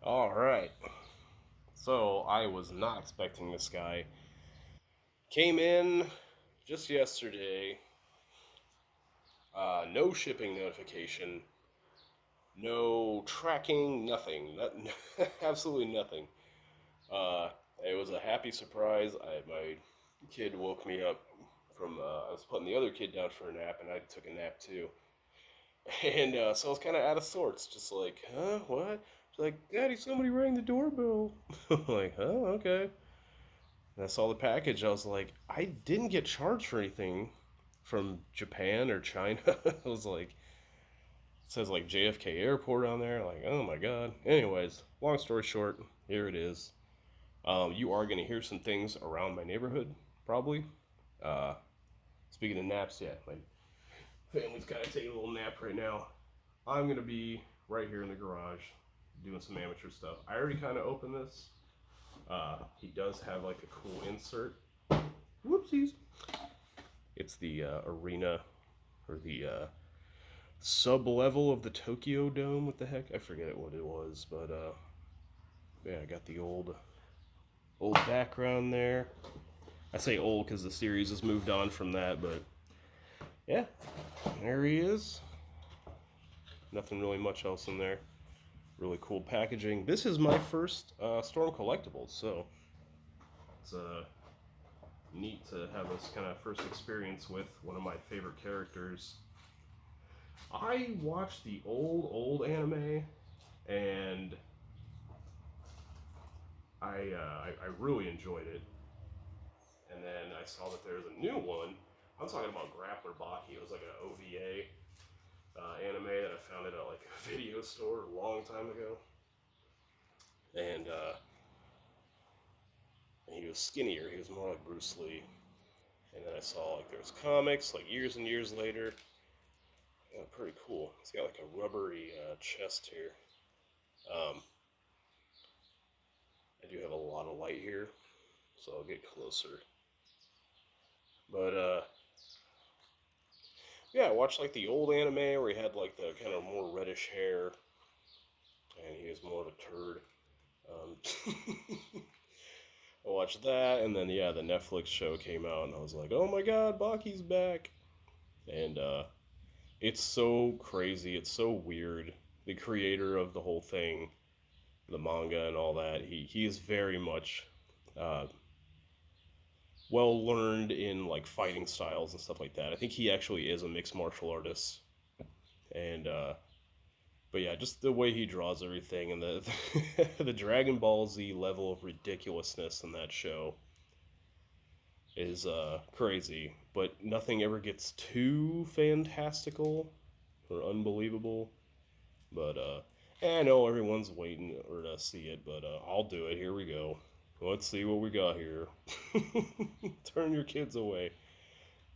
All right. So I was not expecting this guy. Came in just yesterday. No shipping notification. No tracking. Nothing. Absolutely nothing. Uh, it was a happy surprise. My kid woke me up from. I was putting the other kid down for a nap, and I took a nap too. And so I was kind of out of sorts. Just like, huh? What? She's like, Daddy, somebody rang the doorbell. I'm like, oh, okay. And I saw the package. I was like, I didn't get charged for anything from Japan or China. I was like, it says like JFK Airport on there. Like, oh my god. Anyways, long story short, here it is. You are gonna hear some things around my neighborhood, probably. Uh, Speaking of naps, yeah, my family's kind of taking a little nap right now. I'm gonna be right here in the garage doing some amateur stuff. I already kind of opened this. He does have like a cool insert. Whoopsies. It's the arena or the sub level of the Tokyo Dome. What the heck? I forget what it was, but yeah, I got the old background there. I say old because the series has moved on from that, but yeah, there he is. Nothing really much else in there. Really cool packaging. This is my first Storm Collectibles, so it's neat to have this kind of first experience with one of my favorite characters. I watched the old anime, and I really enjoyed it. And then I saw that there's a new one. I'm talking about Grappler Baki. It was like an OVA anime that I found at like a video store a long time ago. And he was skinnier. He was more like Bruce Lee. And then I saw like there's comics like years and years later. Yeah, pretty cool. He's got like a rubbery chest here. Um, I do have a lot of light here, so I'll get closer. But yeah, I watched like the old anime where he had like the kind of more reddish hair, and he was more of a turd. I watched that, and then yeah, the Netflix show came out, and I was like, oh my god, Baki's back, and it's so crazy, it's so weird. The creator of the whole thing, the manga and all that, he is very much uh, well learned in like fighting styles and stuff like that. I think he actually is a mixed martial artist, and but yeah, just the way he draws everything and the the Dragon Ball Z level of ridiculousness in that show is crazy. But nothing ever gets too fantastical or unbelievable. But I know everyone's waiting or to see it, but I'll do it. Here we go. Let's see what we got here. Turn your kids away.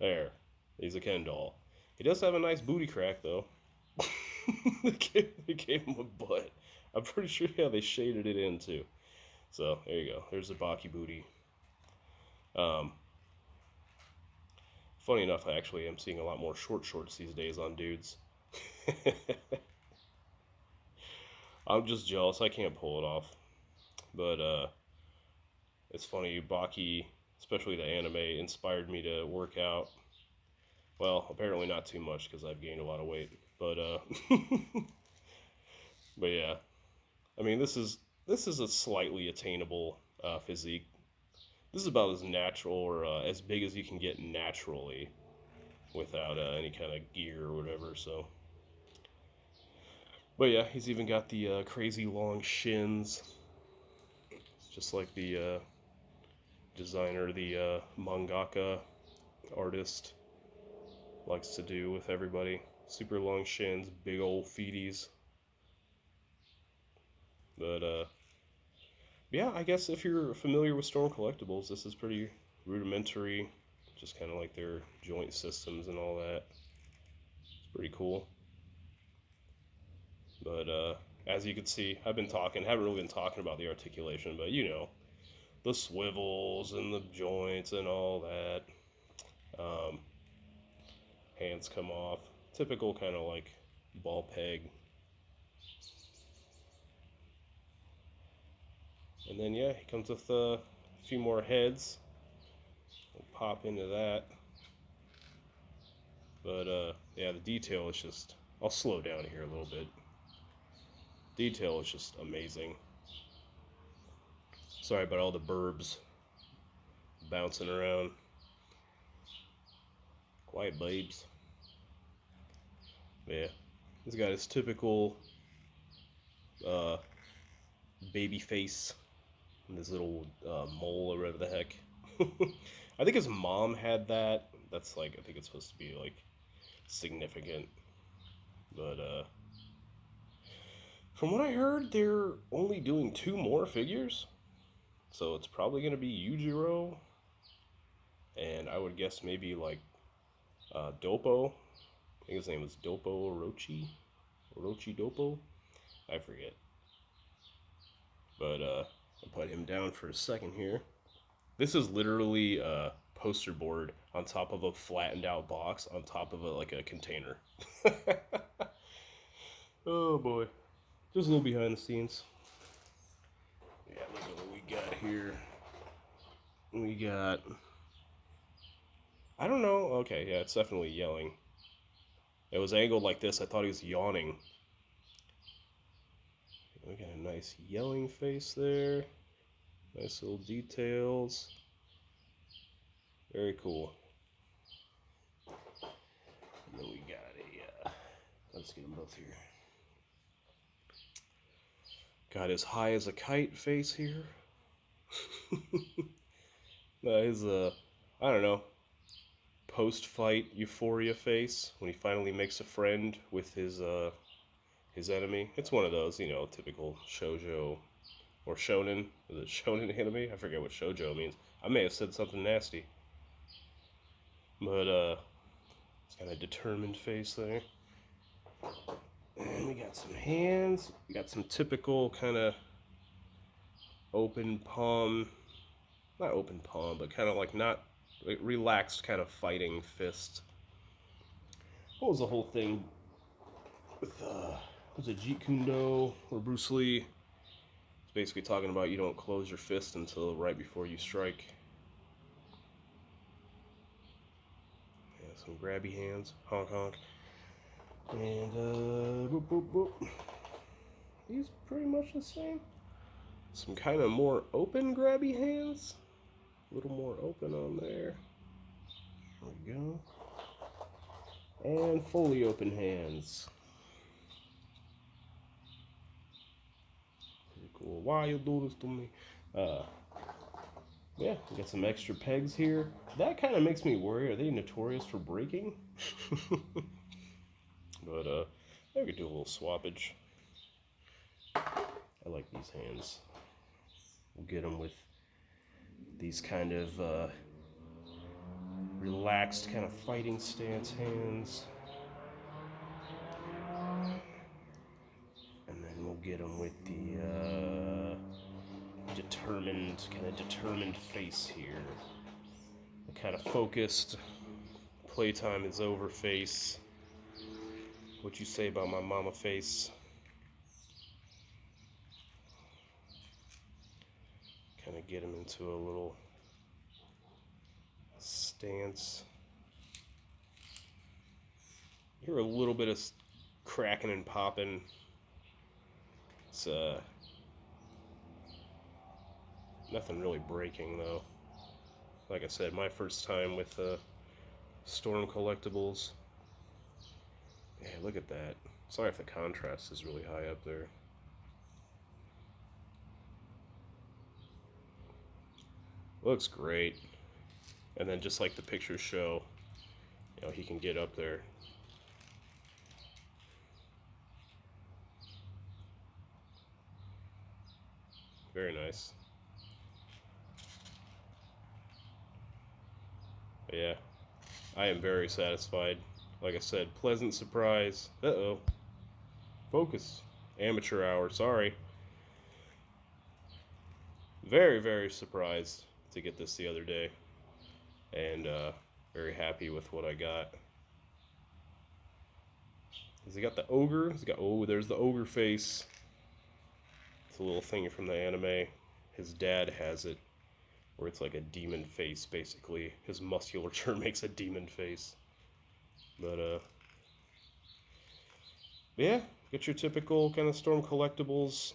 There. He's a Ken doll. He does have a nice booty crack, though. They gave him a butt. I'm pretty sure, yeah, they shaded it in, too. So, there you go. There's the Baki booty. Um, Funny enough, I actually am seeing a lot more short shorts these days on dudes. I'm just jealous. I can't pull it off. But, it's funny. Baki, especially the anime, inspired me to work out. Well, apparently not too much because I've gained a lot of weight. But but yeah, I mean this is a slightly attainable physique. This is about as natural or as big as you can get naturally without any kind of gear or whatever. So, but yeah, he's even got the crazy long shins, just like the designer, the mangaka artist likes to do with everybody. Super long shins, big old feeties. But yeah, I guess if you're familiar with Storm Collectibles, this is pretty rudimentary, just kind of like their joint systems and all that. It's pretty cool. But as you can see, haven't really been talking about the articulation, but you know, the swivels and the joints and all that. Um, Hands come off. Typical kind of like ball peg. And then, yeah, he comes with a few more heads. We'll pop into that. But, yeah, the detail is just... I'll slow down here a little bit. Detail is just amazing. Sorry about all the burbs bouncing around. Quiet babes. Yeah, he's got his typical baby face and this little mole or whatever the heck. I think his mom had that. That's like, I think it's supposed to be like significant. But from what I heard, they're only doing 2 more figures. So it's probably going to be Yujiro. And I would guess maybe like Dopo. I think his name was Dopo Orochi. Orochi Dopo? I forget. But I'll put him down for a second here. This is literally a poster board on top of a flattened out box on top of like a container. Oh boy. Just a little behind the scenes. Yeah, look at what we got here. We got... I don't know. Okay, yeah, it's definitely yelling. It was angled like this. I thought he was yawning. We got a nice yelling face there. Nice little details. Very cool. And then we got a... let's get them both here. Got his high as a kite face here. His, I don't know, post-fight euphoria face when he finally makes a friend with his enemy. It's one of those, you know, typical shoujo or shonen. Is it shonen anime? I forget what shoujo means. I may have said something nasty. But, it's got a determined face there. And we got some hands. We got some typical kind of open palm, not open palm, but kind of like not like relaxed kind of fighting fist. What was the whole thing with, was it Jeet Kune Do or Bruce Lee? It's basically talking about you don't close your fist until right before you strike. Yeah, some grabby hands, honk honk. And, boop boop boop. These pretty much the same. Some kind of more open grabby hands. A little more open on there. There we go. And fully open hands. Pretty cool. Why you do this to me? Yeah, we got some extra pegs here. That kind of makes me worry. Are they notorious for breaking? But, I could do a little swappage. I like these hands. We'll get them with these kind of, relaxed kind of fighting stance hands. And then we'll get them with the, determined face here. The kind of focused, playtime is over face. What you say about my mama face? Kind of get him into a little stance. Hear a little bit of cracking and popping. It's nothing really breaking though. Like I said, my first time with Storm Collectibles. Yeah, look at that. Sorry if the contrast is really high up there. Looks great. And then just like the pictures show, you know, he can get up there. Very nice. But yeah, I am very satisfied. Like I said, pleasant surprise. Uh-oh. Focus. Amateur hour, sorry. Very, very surprised to get this the other day. And very happy with what I got. Has he got the ogre? He's got, oh, there's the ogre face. It's a little thing from the anime. his dad has it, where it's like a demon face, basically. His musculature makes a demon face. But, yeah, get your typical kind of Storm Collectibles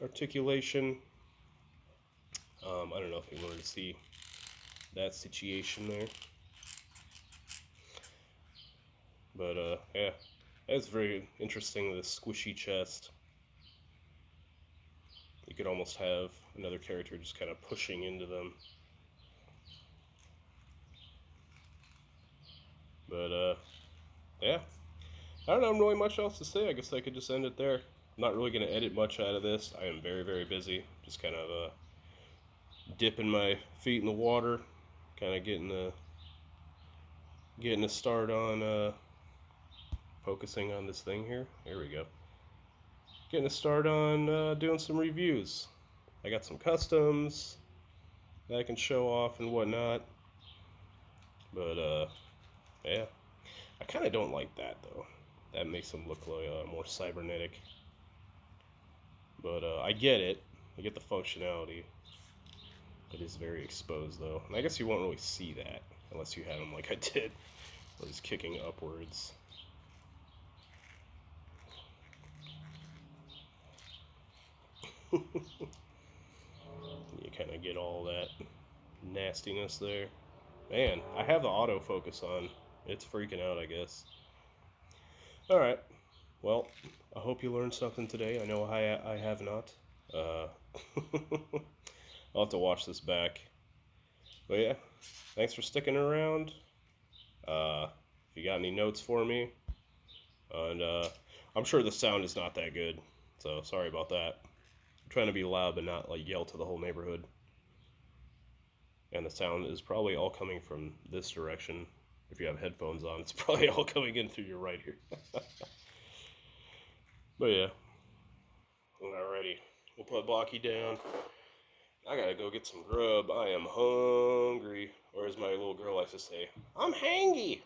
articulation. I don't know if you wanted to see that situation there. But, yeah, that's very interesting, this squishy chest. You could almost have another character just kind of pushing into them. But, yeah. I don't have really much else to say. I guess I could just end it there. I'm not really going to edit much out of this. I am very, very busy. Just kind of dipping my feet in the water. Kind of getting a start on focusing on this thing here. There we go. Getting a start on doing some reviews. I got some customs that I can show off and whatnot. But, yeah. I kind of don't like that, though. That makes them look like more cybernetic. But I get it. I get the functionality. It is very exposed, though. And I guess you won't really see that unless you had him like I did, where he's kicking upwards. You kind of get all that nastiness there. Man, I have the autofocus on. It's freaking out, I guess. Alright. Well, I hope you learned something today. I know I have not. I'll have to watch this back. But yeah, thanks for sticking around. If you got any notes for me. And I'm sure the sound is not that good. So sorry about that. I'm trying to be loud but not like yell to the whole neighborhood. And the sound is probably all coming from this direction. If you have headphones on, it's probably all coming in through your right ear. But yeah. Alrighty. We'll put Baki down. I gotta go get some grub. I am hungry. Or as my little girl likes to say, I'm hangy.